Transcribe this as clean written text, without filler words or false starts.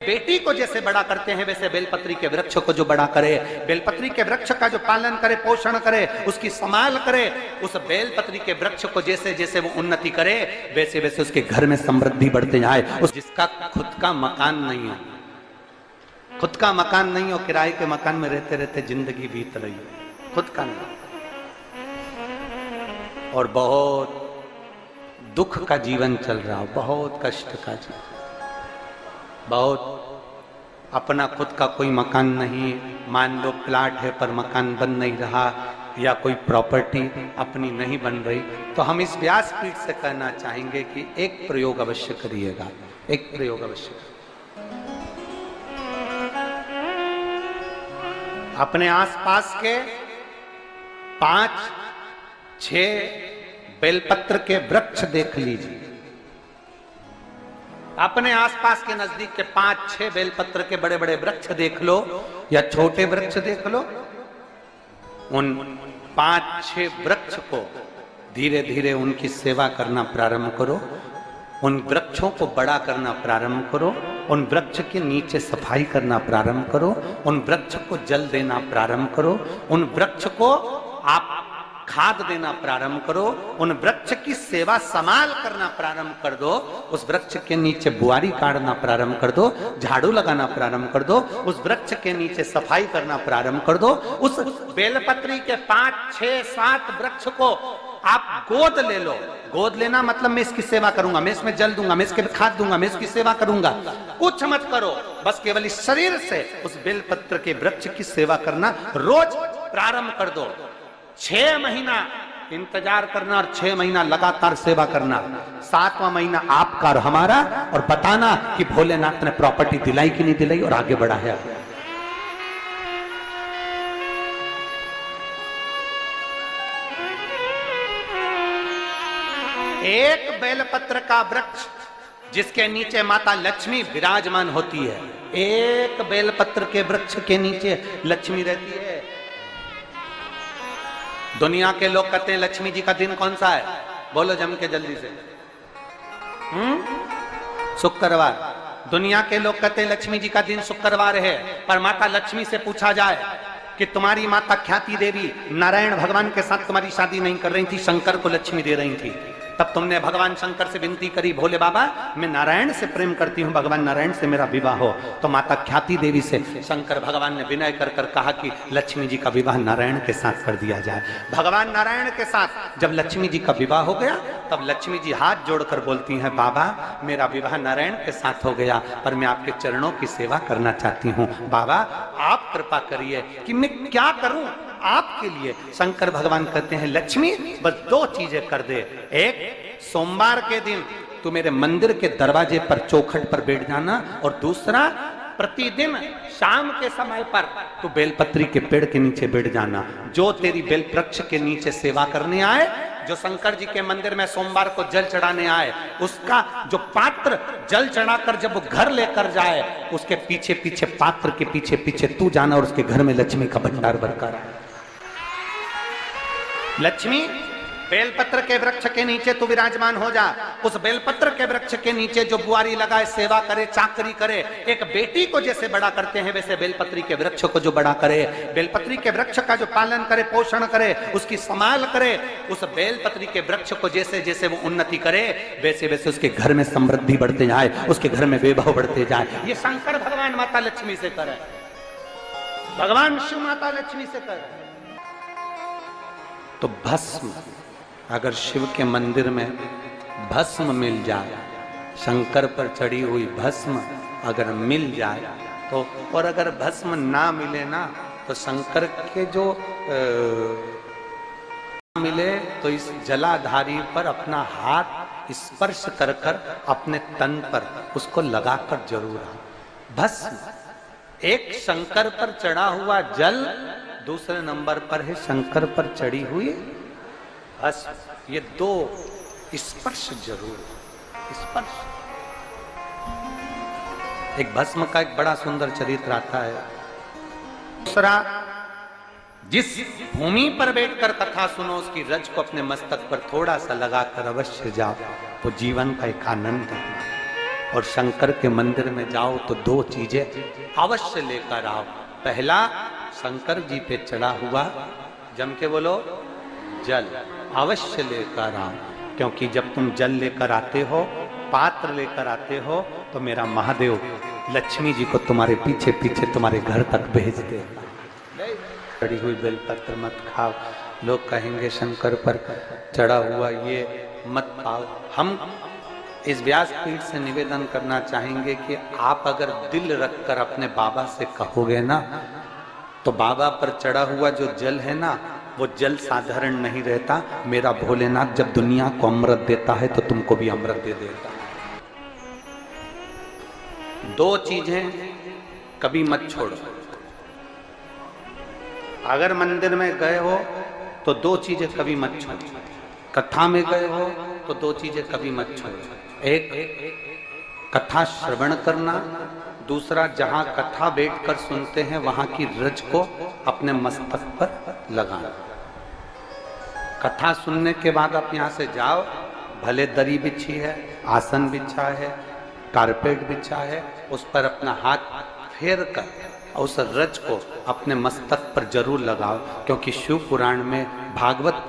बेटी को जैसे बड़ा करते हैं वैसे बेलपत्री के वृक्ष को जो बड़ा करे, बेलपत्री के वृक्ष का जो पालन करे, पोषण करे, उसकी संभाल करे, उस बेलपत्री के वृक्ष को जैसे जैसे वो उन्नति करे वैसे वैसे उसके घर में समृद्धि बढ़ते जाए। उस जिसका खुद का मकान नहीं हो, खुद का मकान नहीं हो, किराए के मकान में रहते रहते जिंदगी बीत रही हो, खुद का नहीं, और बहुत दुख का जीवन चल रहा हो, बहुत कष्ट का जीवन, बहुत अपना खुद का कोई मकान नहीं, मान लो प्लाट है पर मकान बन नहीं रहा, या कोई प्रॉपर्टी अपनी नहीं बन rही, तो हम इस व्यासपीठ से कहना चाहेंगे कि एक प्रयोग अवश्य करिएगा, एक प्रयोग अवश्य। अपने आसपास के 5-6 बेलपत्र के वृक्ष देख लीजिए, अपने आसपास के नजदीक के 5-6 बेलपत्र के बड़े बड़े वृक्ष देख लो या छोटे वृक्ष देख लो, उन 5-6 वृक्ष को धीरे धीरे उनकी सेवा करना प्रारंभ करो, उन वृक्षों को बड़ा करना प्रारंभ करो, उन वृक्ष के नीचे सफाई करना प्रारंभ करो, उन वृक्ष को जल देना प्रारंभ करो, उन वृक्ष को आप खाद देना प्रारंभ करो, उन वृक्ष की सेवा संभाल करना प्रारंभ कर दो, उस वृक्ष के नीचे बुआरी काटना प्रारंभ कर दो, झाड़ू लगाना प्रारंभ कर दो, उस वृक्ष के नीचे सफाई करना प्रारंभ कर दो। उस बेलपत्री के 5-6-7 वृक्ष को आप गोद ले लो। गोद लेना मतलब मैं इसकी सेवा करूंगा, मैं इसमें जल दूंगा, मैं इसके खाद दूंगा, मैं इसकी सेवा करूंगा, कुछ मत करो, बस केवल इस शरीर से उस बेलपत्र के वृक्ष की सेवा करना रोज प्रारंभ कर दो। 6 महीना इंतजार करना और 6 महीना लगातार सेवा करना, 7वां महीना आपका और हमारा, और बताना कि भोलेनाथ ने प्रॉपर्टी दिलाई कि नहीं दिलाई और आगे बढ़ाया। एक बेलपत्र का वृक्ष जिसके नीचे माता लक्ष्मी विराजमान होती है, एक बेलपत्र के वृक्ष के नीचे लक्ष्मी रहती है। दुनिया के लोग कहते हैं लक्ष्मी जी का दिन कौन सा है, बोलो जम के जल्दी से। शुक्रवार। दुनिया के लोग कहते हैं लक्ष्मी जी का दिन शुक्रवार है, पर माता लक्ष्मी से पूछा जाए कि तुम्हारी माता ख्याति देवी नारायण भगवान के साथ तुम्हारी शादी नहीं कर रही थी, शंकर को लक्ष्मी दे रही थी, तब तुमने भगवान शंकर से विनती करी, भोले बाबा मैं नारायण से प्रेम करती हूँ, भगवान नारायण से मेरा विवाह हो। तो माता ख्याति देवी से शंकर भगवान ने विनय कर कर कहा कि लक्ष्मी जी का विवाह नारायण के साथ कर दिया जाए। भगवान नारायण के साथ जब लक्ष्मी जी का विवाह हो गया, तब लक्ष्मी जी हाथ जोड़कर बोलती हैं, बाबा मेरा विवाह नारायण के साथ हो गया, पर मैं आपके चरणों की सेवा करना चाहती हूँ, बाबा आप कृपा करिए कि मैं क्या करूं आपके लिए। शंकर भगवान कहते हैं लक्ष्मी बस 2 चीजें कर दे, एक सोमवार के दिन तू मेरे मंदिर के दरवाजे पर चौखट पर बैठ जाना, और दूसरा प्रतिदिन शाम के समय पर तू बेलपत्री के पेड़ के नीचे बैठ जाना। जो तेरी बेल वृक्ष के नीचे सेवा करने आए, जो शंकर जी के मंदिर में सोमवार को जल चढ़ाने आए, उसका जो पात्र जल चढ़ाकर जब वो घर लेकर जाए, उसके पीछे पीछे पात्र के पीछे पीछे तू जाना, और उसके घर में लक्ष्मी का भंडार भरकर आए। लक्ष्मी बेलपत्र के वृक्ष के नीचे तू विराजमान हो जा, उस बेलपत्र के वृक्ष के नीचे जो बुआरी लगाए, सेवा करे, चाकरी करे, एक बेटी को जैसे बड़ा करते हैं वैसे बेलपत्री के वृक्ष को जो बड़ा करे, बेलपत्री के वृक्ष का जो पालन करे, पोषण करे, उसकी संभाल करे, उस बेलपत्री के वृक्ष को जैसे जैसे वो उन्नति करे वैसे वैसे उसके घर में समृद्धि बढ़ते जाए, उसके घर में वैभव बढ़ते जाए। ये शंकर भगवान माता लक्ष्मी से करे, भगवान शिव माता लक्ष्मी से करे। तो भस्म, अगर शिव के मंदिर में भस्म मिल जाए, शंकर पर चढ़ी हुई भस्म अगर मिल जाए तो, और अगर भस्म ना मिले ना, तो शंकर के जो मिले तो इस जलाधारी पर अपना हाथ स्पर्श कर कर अपने तन पर उसको लगाकर जरूर आ। भस्म, एक शंकर पर चढ़ा हुआ जल, दूसरे नंबर पर है शंकर पर चढ़ी हुई भस्म, ये 2 स्पर्श जरूर, स्पर्श। एक भस्म का एक बड़ा सुंदर चरित्र आता है। दूसरा, जिस भूमि पर बैठकर कथा सुनो उसकी रज को अपने मस्तक पर थोड़ा सा लगाकर अवश्य जाओ, तो जीवन का एक आनंद है। और शंकर के मंदिर में जाओ तो दो चीजें अवश्य लेकर आओ। पहला, शंकर जी पे चढ़ा हुआ, जम के बोलो, जल अवश्य लेकर आओ, क्योंकि जब तुम जल लेकर आते हो, पात्र लेकर आते हो, तो मेरा महादेव लक्ष्मी जी को तुम्हारे पीछे पीछे तुम्हारे घर तक भेज देगा। चढ़ी हुई बेलपत्र मत खाओ, लोग कहेंगे शंकर पर चढ़ा हुआ ये मत पाओ। हम इस व्यासपीठ से निवेदन करना चाहेंगे कि आप अगर दिल रखकर अपने बाबा से कहोगे ना, तो बाबा पर चढ़ा हुआ जो जल है ना, वो जल साधारण नहीं रहता। मेरा भोलेनाथ जब दुनिया को अमृत देता है तो तुमको भी अमृत दे देता। दो चीजें कभी मत छोड़ो। अगर मंदिर में गए हो तो दो चीजें कभी मत छोड़ो। कथा में गए हो तो दो चीजें कभी मत छोड़ो। एक, कथा श्रवण करना, दूसरा जहां कथा बैठकर सुनते हैं वहां की रज को अपने मस्तक पर लगाना। कथा सुनने के बाद आप यहां से जाओ, भले दरी बिछी है, आसन बिछा है, कारपेट बिछा है, उस पर अपना हाथ फेर कर उस रज को अपने मस्तक पर जरूर लगाओ, क्योंकि शिव पुराण में भागवत